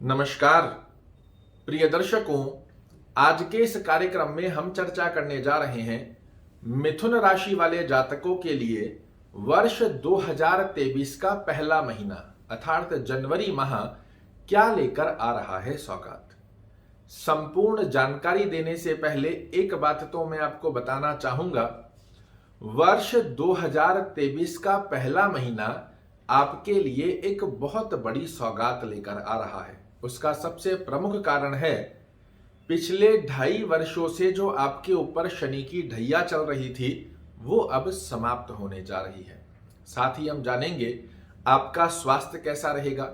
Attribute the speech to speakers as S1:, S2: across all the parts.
S1: नमस्कार प्रिय दर्शकों, आज के इस कार्यक्रम में हम चर्चा करने जा रहे हैं मिथुन राशि वाले जातकों के लिए वर्ष 2023 का पहला महीना अर्थात जनवरी माह क्या लेकर आ रहा है सौगात। संपूर्ण जानकारी देने से पहले एक बात तो मैं आपको बताना चाहूंगा, वर्ष 2023 का पहला महीना आपके लिए एक बहुत बड़ी सौगात लेकर आ रहा है। उसका सबसे प्रमुख कारण है पिछले 2.5 वर्षों से जो आपके ऊपर शनि की ढैया चल रही थी वो अब समाप्त होने जा रही है। साथ ही हम जानेंगे आपका स्वास्थ्य कैसा रहेगा,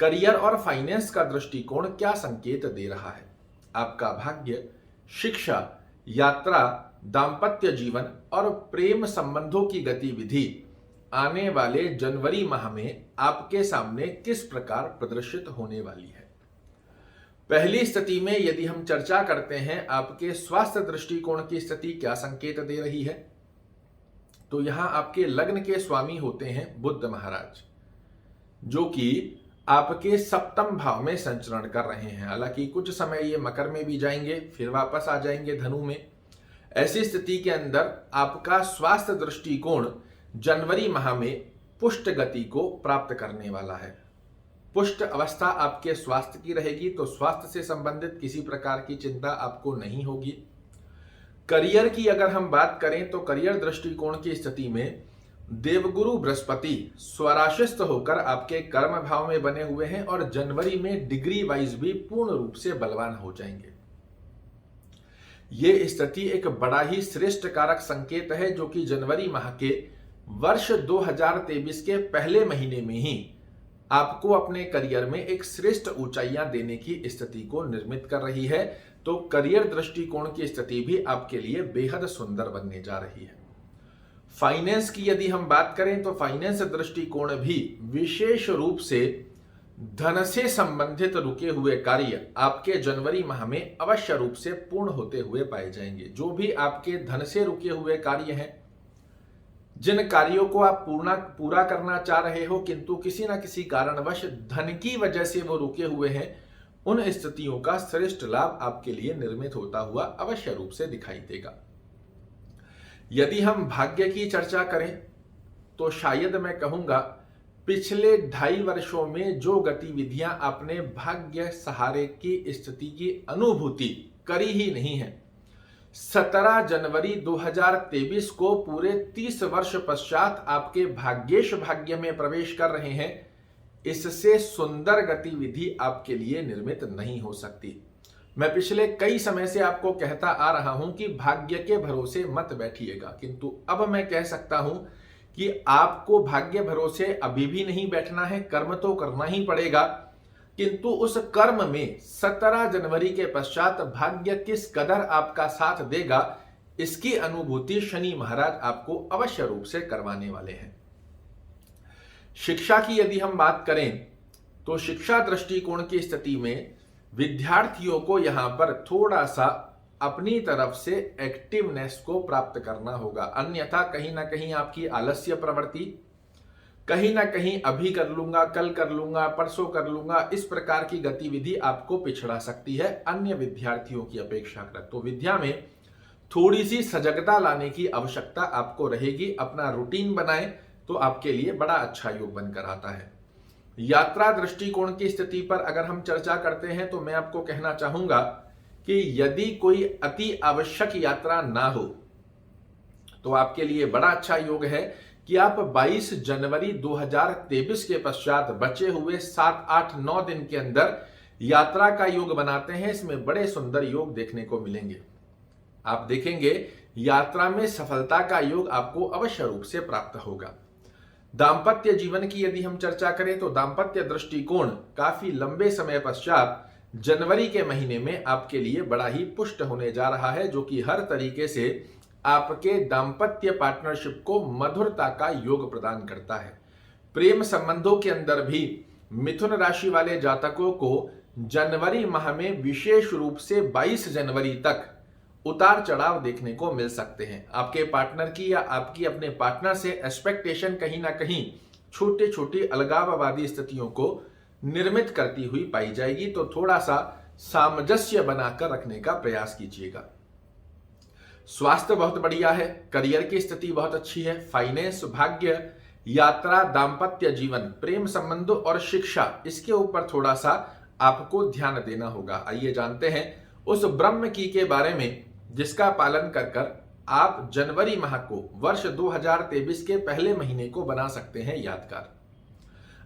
S1: करियर और फाइनेंस का दृष्टिकोण क्या संकेत दे रहा है, आपका भाग्य, शिक्षा, यात्रा, दाम्पत्य जीवन और प्रेम संबंधों की गतिविधि आने वाले जनवरी माह में आपके सामने किस प्रकार प्रदर्शित होने वाली है। पहली स्थिति में यदि हम चर्चा करते हैं आपके स्वास्थ्य दृष्टिकोण की स्थिति क्या संकेत दे रही है, तो यहां आपके लग्न के स्वामी होते हैं बुध महाराज, जो कि आपके सप्तम भाव में संचरण कर रहे हैं। हालांकि कुछ समय ये मकर में भी जाएंगे, फिर वापस आ जाएंगे धनु में। ऐसी स्थिति के अंदर आपका स्वास्थ्य दृष्टिकोण जनवरी माह में पुष्ट गति को प्राप्त करने वाला है। पुष्ट अवस्था आपके स्वास्थ्य की रहेगी, तो स्वास्थ्य से संबंधित किसी प्रकार की चिंता आपको नहीं होगी। करियर की अगर हम बात करें तो करियर दृष्टिकोण की स्थिति में देवगुरु बृहस्पति स्वराशिस्थ होकर आपके कर्म भाव में बने हुए हैं और जनवरी में डिग्री वाइज भी पूर्ण रूप से बलवान हो जाएंगे। ये स्थिति एक बड़ा ही श्रेष्ठ कारक संकेत है, जो कि जनवरी माह के वर्ष 2023 के पहले महीने में ही आपको अपने करियर में एक श्रेष्ठ ऊंचाइयां देने की स्थिति को निर्मित कर रही है। तो करियर दृष्टिकोण की स्थिति भी आपके लिए बेहद सुंदर बनने जा रही है। फाइनेंस की यदि हम बात करें तो फाइनेंस दृष्टिकोण भी विशेष रूप से धन से संबंधित रुके हुए कार्य आपके जनवरी माह में अवश्य रूप से पूर्ण होते हुए पाए जाएंगे। जो भी आपके धन से रुके हुए कार्य हैं, जिन कार्यों को आप पूरा करना चाह रहे हो किंतु किसी न किसी कारणवश धन की वजह से वो रुके हुए हैं, उन स्थितियों का श्रेष्ठ लाभ आपके लिए निर्मित होता हुआ अवश्य रूप से दिखाई देगा। यदि हम भाग्य की चर्चा करें तो शायद मैं कहूंगा पिछले 2.5 वर्षों में जो गतिविधियां आपने भाग्य सहारे की स्थिति की अनुभूति करी ही नहीं है, 17 जनवरी 2023 को पूरे 30 वर्ष पश्चात आपके भाग्येश भाग्य में प्रवेश कर रहे हैं। इससे सुंदर गतिविधि आपके लिए निर्मित नहीं हो सकती। मैं पिछले कई समय से आपको कहता आ रहा हूं कि भाग्य के भरोसे मत बैठिएगा, किंतु अब मैं कह सकता हूं कि आपको भाग्य भरोसे अभी भी नहीं बैठना है। कर्म तो करना ही पड़ेगा, किंतु उस कर्म में 17 जनवरी के पश्चात भाग्य किस कदर आपका साथ देगा, इसकी अनुभूति शनि महाराज आपको अवश्य रूप से करवाने वाले हैं। शिक्षा की यदि हम बात करें तो शिक्षा दृष्टिकोण की स्थिति में विद्यार्थियों को यहां पर थोड़ा सा अपनी तरफ से एक्टिवनेस को प्राप्त करना होगा, अन्यथा कहीं ना कहीं आपकी आलस्य प्रवृत्ति, कहीं ना कहीं अभी कर लूंगा, कल कर लूंगा, परसों कर लूंगा, इस प्रकार की गतिविधि आपको पिछड़ा सकती है अन्य विद्यार्थियों की अपेक्षा कर। तो विद्या में थोड़ी सी सजगता लाने की आवश्यकता आपको रहेगी। अपना रूटीन बनाएं तो आपके लिए बड़ा अच्छा योग बनकर आता है। यात्रा दृष्टिकोण की स्थिति पर अगर हम चर्चा करते हैं तो मैं आपको कहना चाहूंगा कि यदि कोई अति आवश्यक यात्रा ना हो तो आपके लिए बड़ा अच्छा योग है कि आप 22 जनवरी 2023 के पश्चात बचे हुए 7, 8, 9 दिन के अंदर यात्रा का योग बनाते हैं। इसमें बड़े सुंदर योग देखने को मिलेंगे। आप देखेंगे यात्रा में सफलता का योग आपको अवश्य रूप से प्राप्त होगा। दाम्पत्य जीवन की यदि हम चर्चा करें तो दाम्पत्य दृष्टिकोण काफी लंबे समय पश्चात जनवरी के महीने में आपके लिए बड़ा ही पुष्ट होने जा रहा है, जो कि हर तरीके से आपके दाम्पत्य पार्टनरशिप को मधुरता का योग प्रदान करता है। प्रेम संबंधों के अंदर भी मिथुन राशि वाले जातकों को जनवरी माह में विशेष रूप से 22 जनवरी तक उतार चढ़ाव देखने को मिल सकते हैं। आपके पार्टनर की या आपकी अपने पार्टनर से एक्सपेक्टेशन कहीं ना कहीं छोटी छोटी अलगाववादी स्थितियों को निर्मित करती हुई पाई जाएगी। तो थोड़ा सा सामंजस्य बनाकर रखने का प्रयास कीजिएगा। स्वास्थ्य बहुत बढ़िया है, करियर की स्थिति बहुत अच्छी है, फाइनेंस, भाग्य, यात्रा, दाम्पत्य जीवन, प्रेम संबंधों और शिक्षा, इसके ऊपर थोड़ा सा आपको ध्यान देना होगा। आइए जानते हैं उस ब्रह्म की के बारे में जिसका पालन कर कर आप जनवरी माह को, वर्ष 2023 के पहले महीने को बना सकते हैं यादगार।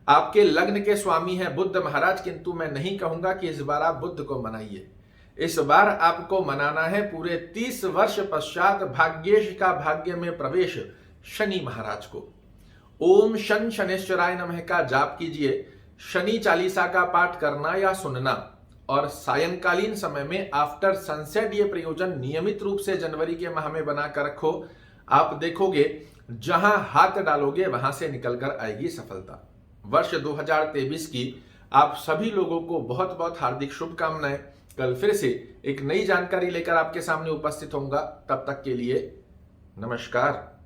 S1: आपके लग्न के स्वामी हैं बुध महाराज, किंतु मैं नहीं कहूंगा कि इस बार आप बुध को मनाइए। इस बार आपको मनाना है पूरे 30 वर्ष पश्चात भाग्येश का भाग्य में प्रवेश शनि महाराज को। ओम शन शनेश्वराय नमः का जाप कीजिए। शनि चालीसा का पाठ करना या सुनना और सायंकालीन समय में आफ्टर सनसेट ये प्रयोजन नियमित रूप से जनवरी के माह में बनाकर रखो। आप देखोगे जहां हाथ डालोगे वहां से निकलकर आएगी सफलता। वर्ष 2023 की आप सभी लोगों को बहुत बहुत हार्दिक शुभकामनाएं। कल फिर से एक नई जानकारी लेकर आपके सामने उपस्थित होऊंगा। तब तक के लिए नमस्कार।